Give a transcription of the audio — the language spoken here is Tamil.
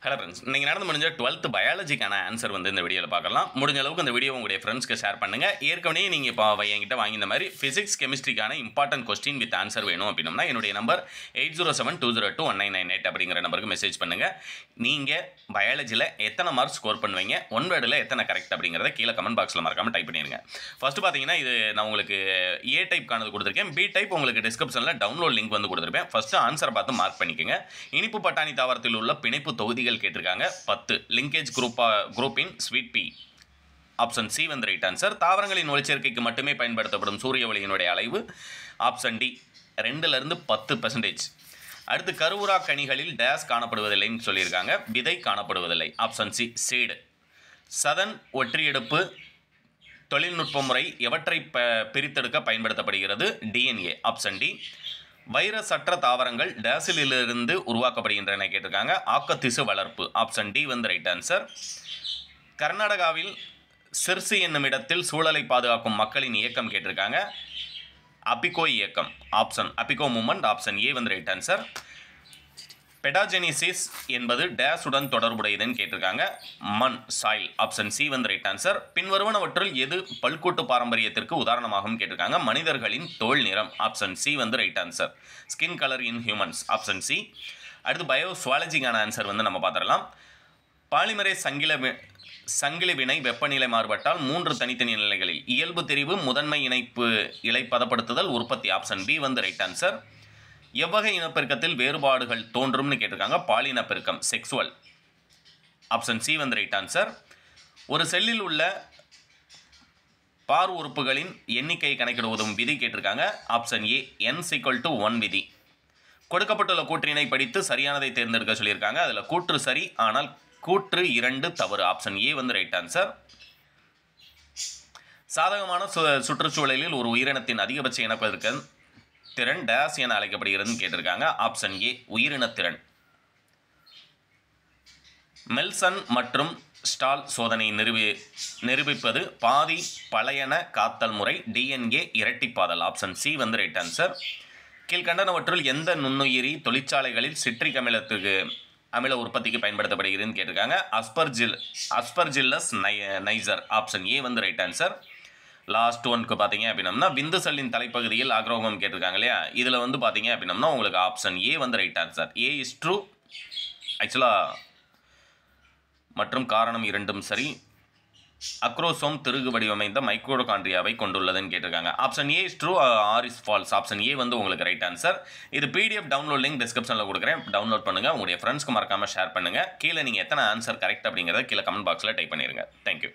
ஹலோ ஃப்ரெண்ட்ஸ், நீங்கள் நடந்து முடிஞ்ச 12th பயாலஜிக்கான ஆன்சர் வந்து இந்த வீடியோவில் பார்க்கலாம். முடிஞ்ச அளவுக்கு இந்த வீடியோ உங்களுடைய ஃப்ரெண்ட்ஸ்க்கு ஷேர் பண்ணுங்கள். ஏற்கனவே நீங்கள் இப்போ என்கிட்ட வாங்கி இந்த மாதிரி ஃபிசிக்ஸ் கெமிஸ்ட்ரிக்கான இம்பார்ட்டன்ட் கொஸ்டின் வித் ஆன்சர் வேணும் அப்படின்னா என்னுடைய நம்பர் 8072021998 அப்படிங்கிற நம்பருக்கு மெசேஜ் பண்ணுங்கள். நீங்கள் பயாலஜியில் எத்தனை மார்க்ஸ் ஸ்கோர் பண்ணுவீங்க, ஒன் வேர்டில் எத்தனை கரெக்ட் அப்படிங்கிறத கீழே கமெண்ட் பாக்ஸில் மறக்காமல் டைப் பண்ணிடுங்க. ஃபஸ்ட்டு பார்த்தீங்கன்னா இது நான் உங்களுக்கு ஏ டைப்கானது கொடுத்துருக்கேன். பி டைப் உங்களுக்கு டிஸ்கிரிப்ஷனில் டவுன்லோட் லிங்க் வந்து கொடுத்துருப்பேன். ஃபஸ்ட்டு ஆன்சரை பார்த்து மார்க் பண்ணிக்கோங்க. இனிப்பு பட்டாணி தாவரத்தில் உள்ள பிணைப்பு தொகுதிகள் கேட்டிருக்காங்க 10. லிங்கேஜ் குரூப்பின் ஸ்வீட் பி. ஆப்ஷன் சி வந்து ரைட் ஆன்சர். தாவரங்களின் ஒளிச்சேர்க்கைக்கு மட்டுமே பயன்படுத்தப்படும் சூரிய ஒளியினுடைய அளவு ஆப்ஷன் டி 2-10%. அடுத்து கருவுரா கனிகளில் டேஸ் காணப்படுவதில்லைன்னு சொல்லியிருக்காங்க. விதை காணப்படுவதில்லை. Option C seed. சதன் ஒற்றியெடுப்பு தொழில்நுட்ப முறை எவற்றை பிரித்தெடுக்க பயன்படுத்தப்படுகிறது? டிஎன்ஏ. Option D. வைரஸ் அற்ற தாவரங்கள் டேசிலிருந்து உருவாக்கப்படுகின்றன கேட்டிருக்காங்க. ஆக்கத்திசு வளர்ப்பு. ஆப்ஷன் டி வந்து ரைட் ஆன்சர். கர்நாடகாவில் சிர்சி என்னும் இடத்தில் சூழலை பாதுகாக்கும் மக்களின் இயக்கம் கேட்டிருக்காங்க. அபிகோ இயக்கம். அபிகோ மூமெண்ட். ஆப்ஷன் ஏ வந்து ரைட் ஆன்சர். பெடாஜெனிசிஸ் என்பது டேஸுடன் தொடர்புடையதுன்னு கேட்டிருக்காங்க. மண், சாயில். ஆப்ஷன் சி வந்து ரைட் ஆன்சர். பின்வருவனவற்றில் எது பல்கூட்டு பாரம்பரியத்திற்கு உதாரணமாகவும் கேட்டிருக்காங்க. மனிதர்களின் தோல் நிறம். ஆப்ஷன் சி வந்து right answer. Skin colour in humans. Option C. அடுத்து பயோசுவாலஜிக்கான ஆன்சர் வந்து நம்ம பார்த்துடலாம். பாலிமரே சங்கிலி வினை வெப்பநிலை மாறுபட்டால் 3 தனித்தனி நிலைகளில் இயல்பு தெரிவு முதன்மை இணைப்பு இலை பதப்படுத்துதல் உற்பத்தி. ஆப்ஷன் பி வந்து ரைட் ஆன்சர். எவ்வகை இனப்பெருக்கத்தில் வேறுபாடுகள் தோன்றும்னு கேட்டிருக்காங்க. பாலினப்பெருக்கம், செக்ஸுவல். ஆப்ஷன் சி வந்து ரைட் ஆன்சர். ஒரு செல்லில் உள்ள பார் உறுப்புகளின் எண்ணிக்கையை கணக்கிட உதவும் விதி கேட்டிருக்காங்க. ஆப்ஷன் ஏ n=1 விதி. கொடுக்கப்பட்டுள்ள கூற்றினை படித்து சரியானதை தேர்ந்தெடுக்க சொல்லியிருக்காங்க. அதில் கூற்று சரி, ஆனால் கூற்று 2 தவறு. ஆப்ஷன் ஏ வந்து ரைட் ஆன்சர். சாதகமான சுற்றுச்சூழலில் ஒரு உயிரினத்தின் அதிகபட்ச இனப்பெருக்க திறன் டேஸ் என அழைக்கப்படுகிறதுன்னு கேட்டிருக்காங்க. ஆப்ஷன் ஏ உயிரினத்திறன். மெல்சன் மற்றும் ஸ்டால் சோதனை நிரூபிப்பது பாதி பழையன காத்தல் முறை டிஎன்ஏ இரட்டிப்பாதல். ஆப்ஷன் சி வந்து ரைட் ஆன்சர். கீழ்கண்டனவற்றுள் எந்த நுண்ணுயிரி தொழிற்சாலைகளில் சிட்ரிக் அமில உற்பத்திக்கு பயன்படுத்தப்படுகிறதுன்னு கேட்டிருக்காங்க. Aspergillus NISER. ஆப்ஷன் ஏ வந்து ரைட் ஆன்சர். லாஸ்ட் ஒன்க்கு பார்த்தீங்க அப்படின்னம்னா விந்து செல்லின் தலைப்பகுதியில் ஆக்ரோகம் கேட்டிருக்காங்க இல்லையா. இதில் வந்து பார்த்தீங்க அப்படின்னம்னா உங்களுக்கு ஆப்ஷன் ஏ வந்து right answer. A is true. ஆக்சுவலாக மற்றும் காரணம் இரண்டும் சரி. அக்ரோசோம் திருகு வடிவமைந்த மைக்ரோகாண்ட்ரியாவை கொண்டுள்ளதுன்னு கேட்டிருக்காங்க. Option A is true, or is false. Option A வந்து உங்களுக்கு ரைட் ஆன்சர். இது பிடிஎஃப் டவுன்லோட் லிங்க் டிஸ்கிரிப்ஷனில் கொடுக்குறேன். டவுன்லோட் பண்ணுங்கள். உங்களுடைய ஃப்ரெண்ட்ஸ்க்கு மறக்காமல் ஷேர் பண்ணுங்கள். கீழே நீங்கள் எத்தனை ஆன்சர் கரெக்ட் அப்படிங்கிறத கீழே கமெண்ட் பாக்ஸில் டைப் பண்ணிடுங்க. தேங்க்யூ.